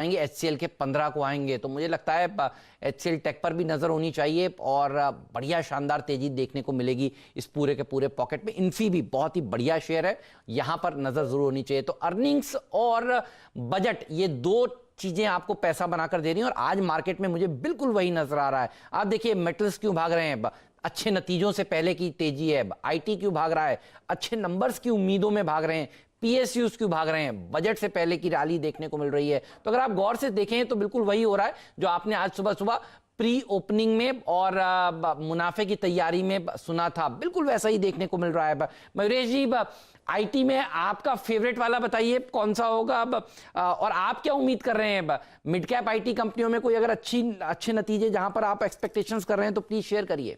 आएंगे, HCL के 15 को आएंगे। तो मुझे लगता है HCL टेक पर भी नजर होनी चाहिए और बढ़िया शानदार तेजी देखने को मिलेगी इस पूरे के पूरे पॉकेट में। इन्फी भी बहुत ही बढ़िया शेयर है, यहां पर नजर जरूर होनी चाहिए। तो अर्निंग्स और बजट, ये दो चीजें आपको पैसा बनाकर दे रही हैं और आज मार्केट में मुझे बिल्कुल वही नजर आ रहा है। आप देखिए मेटल्स क्यों भाग रहे हैं, अच्छे नतीजों से पहले की तेजी है। IT क्यों भाग रहा है, अच्छे नंबर्स की उम्मीदों में भाग रहे हैं। PSUs क्यों भाग रहे हैं, बजट से पहले की रैली देखने को मिल रही है। तो अगर आप गौर से देखें तो बिल्कुल वही हो रहा है जो आपने आज सुबह सुबह प्री ओपनिंग में और मुनाफे की तैयारी में सुना था, बिल्कुल वैसा ही देखने को मिल रहा है। मयूरेश जी, IT में आपका फेवरेट वाला बताइए कौन सा होगा और आप क्या उम्मीद कर रहे हैं मिड कैप IT कंपनियों में? कोई अगर अच्छे नतीजे जहां पर आप एक्सपेक्टेशंस कर रहे हैं तो प्लीज शेयर करिए।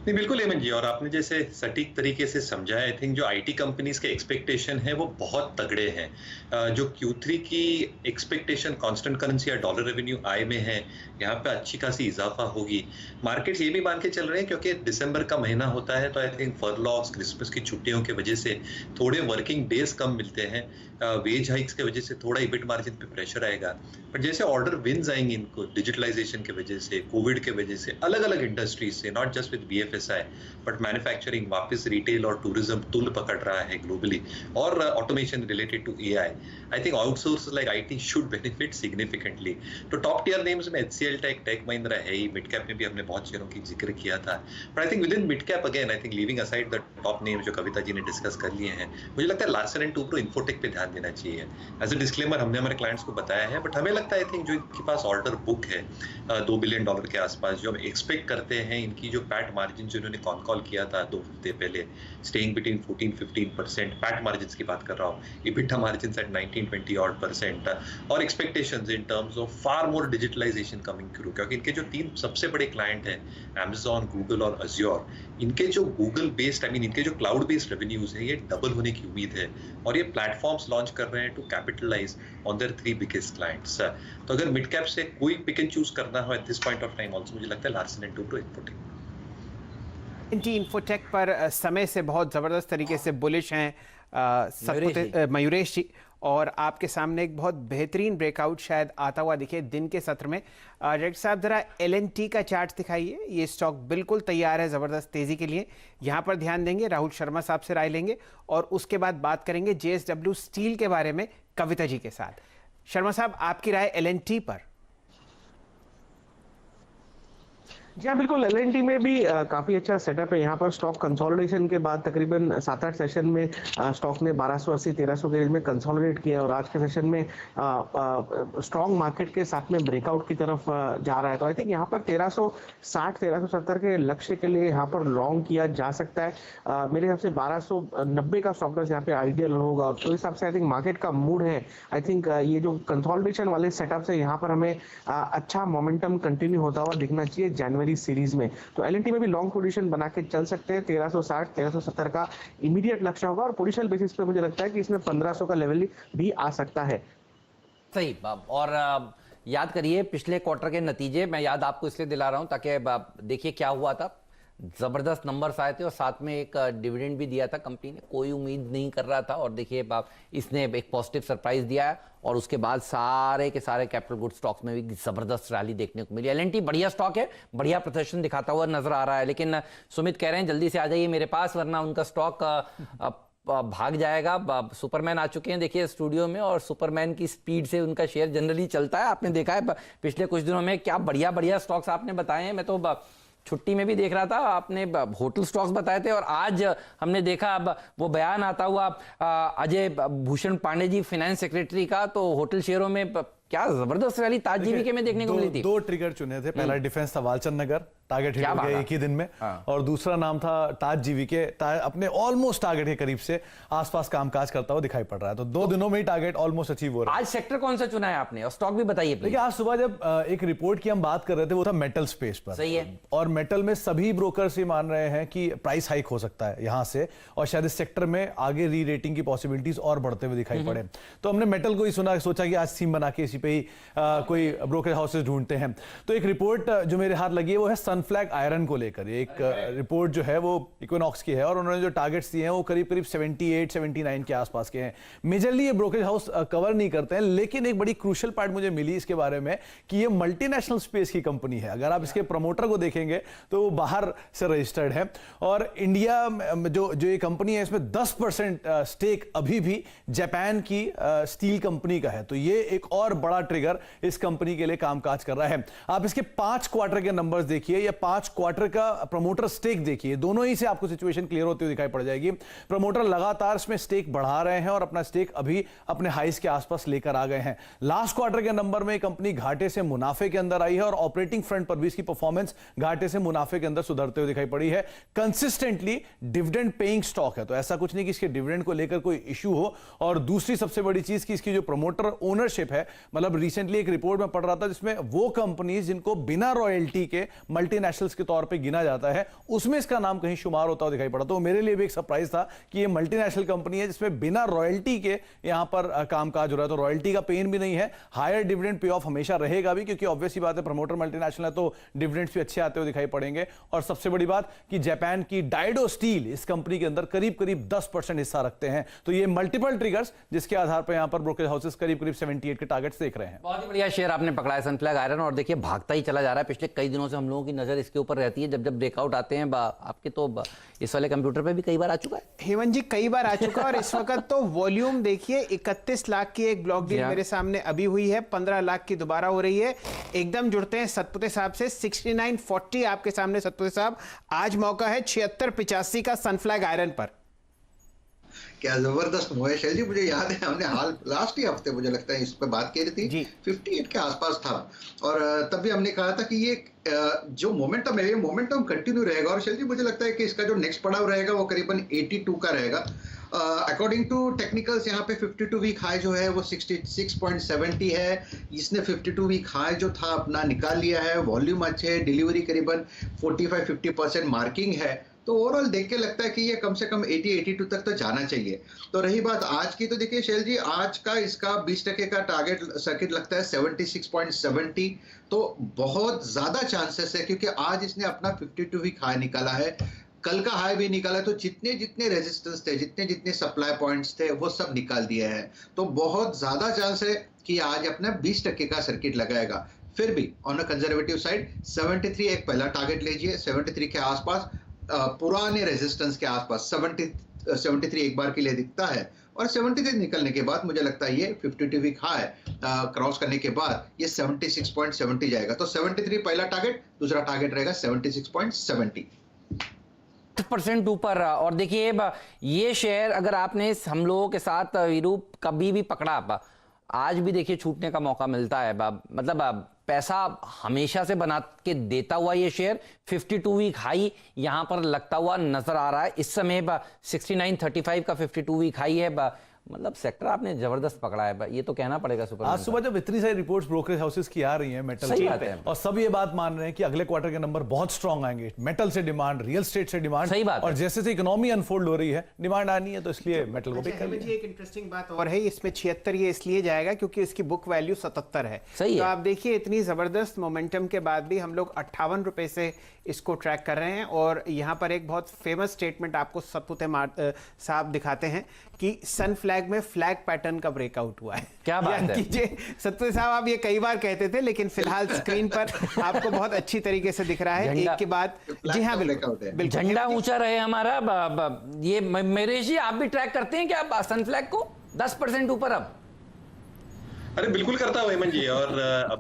नहीं, बिल्कुल हेमंत जी, और आपने जैसे सटीक तरीके से समझा है। आई थिंक जो IT कंपनीज के एक्सपेक्टेशन है वो बहुत तगड़े हैं। जो Q3 की एक्सपेक्टेशन कांस्टेंट करेंसी या डॉलर रेवेन्यू आय में है, यहाँ पे अच्छी खासी इजाफा होगी। मार्केट्स ये भी मान के चल रहे हैं क्योंकि दिसंबर का महीना होता है, तो आई थिंक फरलॉक्स, क्रिसमस की छुट्टियों की वजह से थोड़े वर्किंग डेज कम मिलते हैं। वेज हाइक्स की वजह से थोड़ा EBIT मार्जिन पे प्रेशर आएगा। पर जैसे ऑर्डर विन्स आएंगे इनको डिजिटलाइजेशन की वजह से, कोविड के वजह से, अलग अलग इंडस्ट्रीज से, not just with BFSI but manufacturing, वापस रिटेल और टूरिज्म तुल पकड़ रहा है ग्लोबली, और automation related to AI। I think outsource like IT should benefit significantly. तो टॉप टियर नेम्स में HCL टेक महिंद्रा है ही, मिड कैप में भी हमने बहुत शेयरों की जिक्र किया था। But I think with in mid cap again, I think leaving aside the top name जो कविता जी ने डिस्कस कर लिए हैं, मुझे लगता है लार्सन एंड टुब्रो, इन्फोटेक पे ध्यान देना चाहिए। एज अ डिस्क्लेमर हमने हमारे क्लाइंट्स को बताया है, बट हमें लगता है आई थिंक जो इनके पास ऑर्डर बुक है $2 बिलियन के आसपास, जो हम एक्सपेक्ट करते हैं, इनकी जो पैट मार्जिन जो इन्होंने कॉल किया था 2 हफ्ते पहले, स्टेइंग बिटवीन 14-15%, पैट मार्जिन्स की बात कर रहा हूँ, EBITDA मार्जिन्स एट 19-20% और expectations in terms of far more digitalization coming through. क्योंकि इनके जो 3 सबसे बड़े क्लाइंट हैं, Amazon, Google और Azure, इनके जो गूगल बेस्ड, आई मीन इनके जो क्लाउड बेस्ड रेवेन्यूज है, ये डबल होने की उम्मीद है और ये प्लेटफॉर्म्स लॉन्च कर रहे हैं to capitalize on their 3 biggest clients. तो अगर मिड कैप से कोई पिक एंड चूज करना हो at this point of time, also मुझे लगता है Larsen and Toubro, infotech. Infotech पर समय से बहुत ज़बरदस्त तरीके से बुलिश हैं मयूरेश जी, और आपके सामने एक बहुत बेहतरीन ब्रेकआउट शायद आता हुआ दिखे दिन के सत्र में। डायरेक्टर साहब ज़रा LNT का चार्ट दिखाइए। ये स्टॉक बिल्कुल तैयार है ज़बरदस्त तेज़ी के लिए, यहाँ पर ध्यान देंगे। राहुल शर्मा साहब से राय लेंगे और उसके बाद बात करेंगे JSW स्टील के बारे में कविता जी के साथ। शर्मा साहब, आपकी राय LNT पर? जी हाँ, बिल्कुल LNT में भी काफी अच्छा सेटअप है। यहाँ पर स्टॉक कंसोलिडेशन के बाद तकरीबन 7-8 सेशन में स्टॉक ने 1280-1300 के रेंज में कंसोलिडेट किया और आज के सेशन में स्ट्रॉन्ग मार्केट के साथ में ब्रेकआउट की तरफ जा रहा है। तो आई थिंक यहाँ पर 1360-1370 के लक्ष्य के लिए यहाँ पर लॉन्ग किया जा सकता है। मेरे हिसाब से 1290 का स्टॉक यहाँ पे आइडियल होगा। तो इस हिसाब से आई थिंक मार्केट का मूड है। आई थिंक ये जो कंसोलिडेशन वाले सेटअप से यहाँ पर हमें अच्छा मोमेंटम कंटिन्यू होता हुआ दिखना चाहिए जनवरी सीरीज में। तो LNT में भी लॉन्ग पोजीशन बना के चल सकते हैं। 1360-1370 का इमीडिएट लक्ष्य होगा और पोजिशनल बेसिस पे मुझे लगता है कि इसमें 1500 का लेवल भी आ सकता है। सही। और याद करिए पिछले क्वार्टर के नतीजे, मैं याद आपको इसलिए दिला रहा हूं ताकि देखिए क्या हुआ था। जबरदस्त नंबर्स आए थे और साथ में एक डिविडेंड भी दिया था कंपनी ने, कोई उम्मीद नहीं कर रहा था और देखिए इसने एक पॉजिटिव सरप्राइज दिया है और उसके बाद सारे के सारे कैपिटल गुड स्टॉक्स में भी जबरदस्त रैली देखने को मिली। LNT बढ़िया स्टॉक है, बढ़िया प्रदर्शन दिखाता हुआ नजर आ रहा है, लेकिन सुमित कह रहे हैं जल्दी से आ जाइए मेरे पास वरना उनका स्टॉक भाग जाएगा। सुपरमैन आ चुके हैं देखिए स्टूडियो में और सुपरमैन की स्पीड से उनका शेयर जनरली चलता है। आपने देखा है पिछले कुछ दिनों में क्या बढ़िया बढ़िया स्टॉक्स आपने बताए हैं। मैं तो छुट्टी में भी देख रहा था, आपने होटल स्टॉक्स बताए थे और आज हमने देखा अब वो बयान आता हुआ अजय भूषण पांडे जी फाइनेंस सेक्रेटरी का, तो होटल शेयरों में क्या जबरदस्त रैली ताज जीवीके में देखने को मिली थी। 2 ट्रिगर चुने थे, पहला डिफेंस था वालचंद नगर, टारगेट हिट हो गया एक ही दिन में। और दूसरा नाम था ताज जीवीके, अपने ऑलमोस्ट टारगेट के करीब से आसपास कामकाज करता हुआ दिखाई पड़ रहा है। तो 2 दिनों में ही टारगेट ऑलमोस्ट अचीव हो रहा है। आज सेक्टर कौन सा चुना है आपने और स्टॉक भी बताइए। देखिए आज सुबह जब एक रिपोर्ट की हम बात कर रहे थे वो था मेटल स्पेस पर। सही है। और मेटल में सभी ब्रोकर्स ये मान रहे हैं कि प्राइस हाइक हो सकता है यहाँ से और शायद इस सेक्टर में आगे री रेटिंग की पॉसिबिलिटीज और बढ़ते हुए दिखाई पड़े। तो हमने मेटल को ही सोचा कि आज थीम बना के इसी पे ही कोई ब्रोकर हाउसेस ढूंढते हैं। तो एक रिपोर्ट जो मेरे हाथ लगी है वो है सन सनफ्लैग आयरन को लेकर एक रिपोर्ट जो है वो इक्विनॉक्स की है और उन्होंने जो टारगेट्स दिए हैं वो करीब करीब 78 79 के आसपास के हैं। मेजरली ये ब्रोकरेज हाउस कवर नहीं करते हैं, लेकिन एक बड़ी क्रूशियल पार्ट मुझे मिली इसके बारे में कि ये मल्टीनेशनल स्पेस की कंपनी है। अगर आप इसके प्रमोटर को देखेंगे तो वो बाहर से रजिस्टर्ड है और इंडिया में जो ये कंपनी है इसमें 10% स्टेक अभी भी जापान की स्टील कंपनी का है। तो ये एक और बड़ा ट्रिगर इस कंपनी के लिए कामकाज कर रहा है। आप इसके 5 क्वार्टर के नंबर्स देखिए या 5 क्वार्टर का प्रमोटर स्टेक देखिए, दोनों ही से आपको सिचुएशन क्लियर होती हुई दिखाई पड़ जाएगी। प्रमोटर लगातार इसमें स्टेक बढ़ा रहे हैं और अपना स्टेक अभी अपने हाइस के आसपास लेकर आ गए हैं। लास्ट क्वार्टर के नंबर में कंपनी घाटे से मुनाफे के अंदर आई है और ऑपरेटिंग फ्रंट पर भी इसकी परफॉर्मेंस घाटे से मुनाफे के अंदर सुधरते हुए दिखाई पड़ी है। कंसिस्टेंटली डिविडेंड पेइंग स्टॉक है, तो ऐसा कुछ नहीं कि इसके डिविडेंड को लेकर कोई इशू हो। और दूसरी सबसे बड़ी चीज कि इसकी जो प्रमोटर ओनरशिप है, मतलब रिसेंटली एक रिपोर्ट में पढ़ रहा था जिसमें वो कंपनीज जिनको बिना रॉयल्टी के मल्टीनेशनल्स के तौर पे गिना जाता है उसमें इसका नाम कहीं शुमार होता हुआ दिखाई पड़ा। तो मेरे लिए भी एक सरप्राइज था कि ये मल्टीनेशनल कंपनी है जिसमें बिना रॉयल्टी के यहां पर कामकाज हो रहा है। तो रॉयल्टी का पेन भी नहीं है, हायर डिविडेंड पे ऑफ हमेशा रहेगा भी, क्योंकि ऑब्वियस ही बात है प्रमोटर मल्टीनेशनल है तो डिविडेंड्स भी अच्छे आते हुए दिखाई पड़ेंगे। और सबसे बड़ी बात कि जापान की डाइडो स्टील इस कंपनी के अंदर करीब करीब 10% हिस्सा रखते हैं। तो ये मल्टीपल ट्रिगर्स जिसके आधार पर यहां पर ब्रोकरेज हाउसेस करीब करीब 78 के टारगेट्स देख रहे हैं। बहुत ही बढ़िया शेयर आपने पकड़ा है सनफ्लैग आयरन, और देखिए भागता ही चला जा रहा है। पिछले कई दिनों से हम लोगों की नजर इसके ऊपर रहती है। जब जब ब्रेकआउट आते हैं आपके तो इस वाले कंप्यूटर पे भी कई बार आ चुका है हेमंत जी, कई बार आ चुका है। और इस वक्त तो वॉल्यूम देखिए 31 लाख की एक ब्लॉक डील मेरे सामने अभी हुई है, 15 लाख की दोबारा हो रही है। एकदम जुड़ते हैं सतपुते साहब से। 6940 आपके सामने सतपुते साहब, आज मौका है 7685 का सनफ्लैग आयरन पर। क्या जबरदस्त मूव है शैल जी। मुझे याद है हमने हाल लास्ट ही हफ्ते मुझे लगता है इस पर बात की थी, 58 के आसपास था और तब भी हमने कहा था कि ये जो मोमेंटम है ये मोमेंटम कंटिन्यू रहेगा। और शैल जी मुझे लगता है कि इसका जो नेक्स्ट पड़ाव रहेगा वो करीबन 82 का रहेगा। अकॉर्डिंग टू टेक्निकल्स यहाँ पे 52 वीक हाई जो है वो 66.70 है। इसने 52 वीक हाई जो था अपना निकाल लिया है। वॉल्यूम अच्छे है, डिलीवरी करीबन 45-50% मार्किंग है। तो ओवरऑल देख के लगता है कि ये कम से कम 80-82 तक तो जाना चाहिए। तो रही बात आज की, तो देखिए शैल जी आज का इसका 20% का टारगेट सर्किट लगता है 76.70। तो बहुत ज्यादा चांसेस है क्योंकि आज इसने अपना 52 वीक हाई निकाला है, कल का हाई भी निकाला। तो जितने जितने रेजिस्टेंस थे, जितने जितने सप्लाई पॉइंट्स थे वो सब निकाल दिए हैं। तो बहुत ज्यादा चांस है कि आज अपना 20% का सर्किट लगाएगा। फिर भी ऑन अ कंजर्वेटिव साइड 73 एक पहला टारगेट लीजिए, 73 के आसपास पुराने रेजिस्टेंस के आसपास 73 एक बार के लिए दिखता है। और 73 निकलने के बाद मुझे लगता है ये 52 वीक हाई क्रॉस करने के बाद ये 76.70 जाएगा। तो 73 पहला टारगेट, दूसरा टारगेट रहेगा 76.70 % ऊपर। और देखिए ये शेयर अगर आपने हम लोगों के साथ यूरोप कभी भी पकड़ा, आज भी देखिए छूटने का मौका मिलता है। मतलब पैसा हमेशा से बना के देता हुआ ये शेयर 52 वीक हाई यहां पर लगता हुआ नजर आ रहा है। इस समय 6935 का 52 वीक हाई है। मतलब सेक्टर आपने जबरदस्त पकड़ा है, ये तो कहना पड़ेगा। सुपर आज सुबह जब इतनी सारी रिपोर्ट्स ब्रोकरेज हाउसेस की आ रही हैं मेटल पे, और सब ये बात मान रहे हैं कि अगले क्वार्टर के नंबर बहुत स्ट्रांग आएंगे। मेटल से डिमांड, रियल स्टेट से डिमांड, सही बात और जैसे से इकोनॉमी अनफोल्ड हो रही है डिमांड आनी है, तो इसलिए मेटल को पिक कर लिया। एक इंटरेस्टिंग बात और है, इसमें 76 ये इसलिए जाएगा क्योंकि इसकी बुक वैल्यू 77 है। सही तो है। आप देखिए इतनी जबरदस्त मोमेंटम के बाद भी हम लोग 58 रुपए से इसको ट्रैक कर रहे हैं। और यहाँ पर एक बहुत फेमस स्टेटमेंट आपको सतपुते साहब दिखाते हैं कि सनफ्लैग में फ्लैग पैटर्न का ब्रेकआउट हुआ है। क्या बात है। सतपुते साहब आप ये कई बार कहते थे, लेकिन फिलहाल स्क्रीन पर आपको बहुत अच्छी तरीके से दिख रहा है एक के बाद। जी हाँ बिल्कुल, झंडा ऊंचा रहे हमारा। ये मयूरेश जी आप भी ट्रैक करते हैं क्या सनफ्लैग को 10% ऊपर? अब अरे बिल्कुल करता हूं हेमंत जी। और